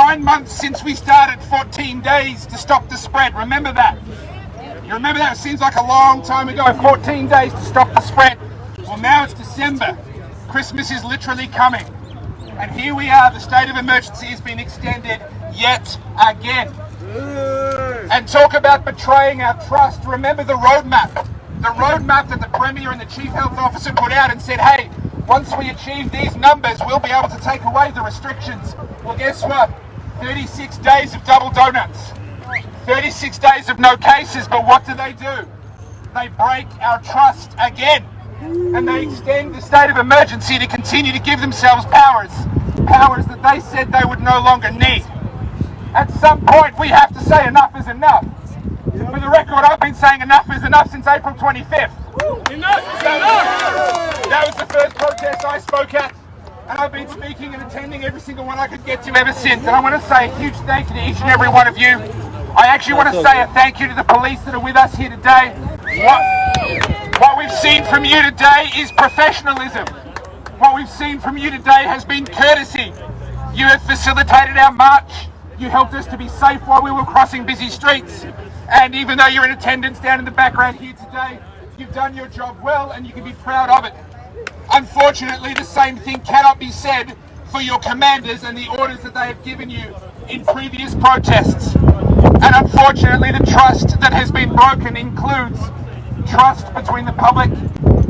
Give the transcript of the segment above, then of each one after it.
9 months since we started 14 days to stop the spread. Remember that? You remember that? It seems like a long time ago. 14 days to stop the spread. Well, now it's December. Christmas is literally coming. And here we are, the state of emergency has been extended yet again. And talk about betraying our trust. Remember the roadmap. The roadmap that the Premier and the Chief Health Officer put out and said, hey, once we achieve these numbers, we'll be able to take away the restrictions. Well, guess what? 36 days of double donuts. 36 days of no cases, but what do? They break our trust again. And they extend the state of emergency to continue to give themselves powers that they said they would no longer need. At some point, we have to say enough is enough. For the record, I've been saying enough is enough since April 25th. That was the first protest I spoke at, and I've been speaking and attending every single one I could get to ever since. And I want to say a huge thank you to each and every one of you. I actually want to say a thank you to the police that are with us here today. What we've seen from you today is professionalism. What we've seen from you today has been courtesy. You have facilitated our march. You helped us to be safe while we were crossing busy streets. And even though you're in attendance down in the background here today, you've done your job well and you can be proud of it. Unfortunately, the same thing cannot be said for your commanders and the orders that they have given you in previous protests. And unfortunately, the trust that has been broken includes trust between the public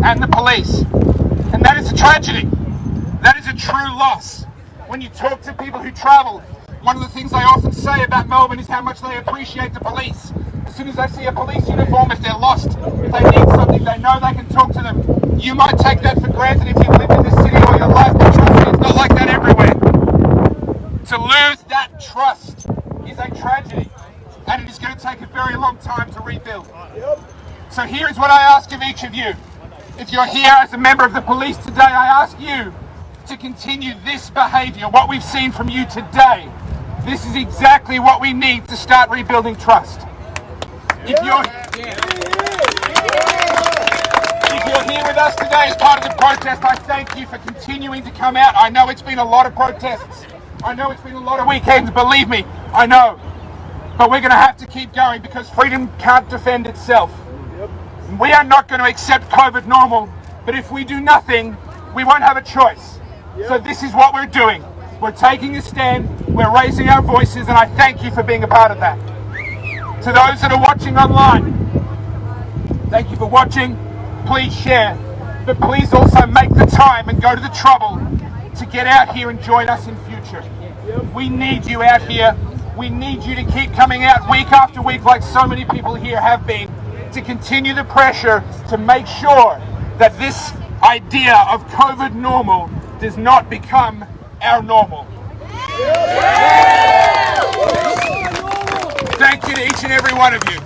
and the police. And that is a tragedy. That is a true loss. When you talk to people who travel, one of the things they often say about Melbourne is how much they appreciate the police. As soon as they see a police uniform, if they're lost, if they need something, they know they can talk to them. You might take that for granted if you've lived in this city all your life, but trust me, it's not like that everywhere. To lose that trust is a tragedy, and it is going to take a very long time to rebuild. So here is what I ask of each of you. If you're here as a member of the police today, I ask you to continue this behaviour, what we've seen from you today. This is exactly what we need to start rebuilding trust. If you're here with us today as part of the protest, I thank you for continuing to come out. I know it's been a lot of protests. I know it's been a lot of weekends, believe me, I know. But we're going to have to keep going because freedom can't defend itself. We are not going to accept COVID normal, but if we do nothing, we won't have a choice. So this is what we're doing. We're taking a stand, we're raising our voices, and I thank you for being a part of that. To those that are watching online, thank you for watching. Please share, but please also make the time and go to the trouble to get out here and join us in future. We need you out here. We need you to keep coming out week after week like so many people here have been, to continue the pressure to make sure that this idea of COVID normal does not become our normal. Thank you to each and every one of you.